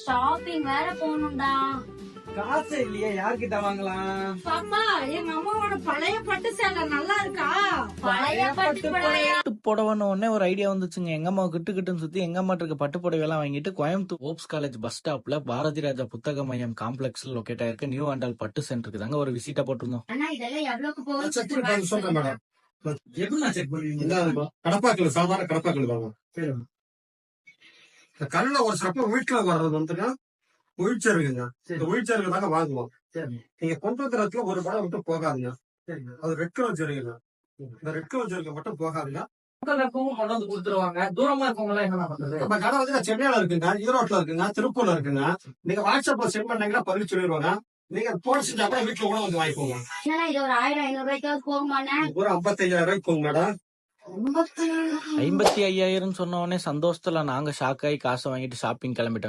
Shopping வேற போகணும்டா. காசு இல்லையே, யார்கிட்ட வாங்கலாம்? பாப்பா, எங்க அம்மாவோட பழைய பட்டு சேலை நல்லா இருக்கா? பழைய பட்டு பட்டு புடவைன்னு உடனே ஒரு ஐடியா வந்துச்சுங்க. எங்க அம்மா கிட்டுன்னு சுத்தி எங்க அம்மா இருக்க பட்டு புடவை எல்லாம் வாங்கிட்டு கோயம்புத்தூர் ஓப்ஸ் காலேஜ் பஸ் ஸ்டாப்ல பாரதி ராஜா புத்தக மையம் காம்ப்ளெக்ஸ்ல லொகேட் ஆயிருக்க நியூ ஆண்டாள் பட்டு சென்டருக்கு தாங்க ஒரு விசிட்டா போட்டிருந்தோம். அண்ணா, இதெல்லாம் எவ்வளவுக்கு போகுது? சொல்றேன் மேடம். எப்படி செக் பண்ணுவீங்க? கடப்பாக்கல் சாதாரண கடப்பாக்கல் வாங்க. இந்த கல்ல ஒரு சிறப்பு வீட்டுல வர்றது வந்துன்னா வீழ்ச்சர் இருக்குங்க. இந்த வீழ்ச்சருக்கு தாங்க வாங்குவோம். நீங்க கொண்டு வந்துறதுல ஒரு படம் மட்டும் போகாதுங்க. அது ரெட் கலர் ஜெருங்க. இந்த ரெட் கலர் ஜெருக்கு மட்டும் போகாதுங்க. கொண்டு வந்து கொடுத்துருவாங்க. தூரமா இருக்கவங்க எல்லாம் என்ன பண்றது? நம்ம கடை வந்து சென்னையில இருக்குங்க, ஈரோட்ல இருக்குங்க, திருப்பூர்ல இருக்குங்க. நீங்க வாட்ஸ்அப்ல சென்ட் பண்ணீங்கன்னா பதில் சொல்லிடுவாங்க. நீங்க போன் செஞ்சா கூட வீட்டுல கூட வந்து வாங்கிக்கோங்க. என்னன்னா இது ஒரு 1000-500 ரூபாய்க்காவது போகுமாண்ணே? ஒரு 55,000 ரூபாய்க்கு போங்க மேடம். 55,000 சொன்ன உடனே சந்தோஷத்துல நாங்க ஷாக் ஆகி காசை வாங்கிட்டு ஷாப்பிங் கிளம்பிட்டோம்.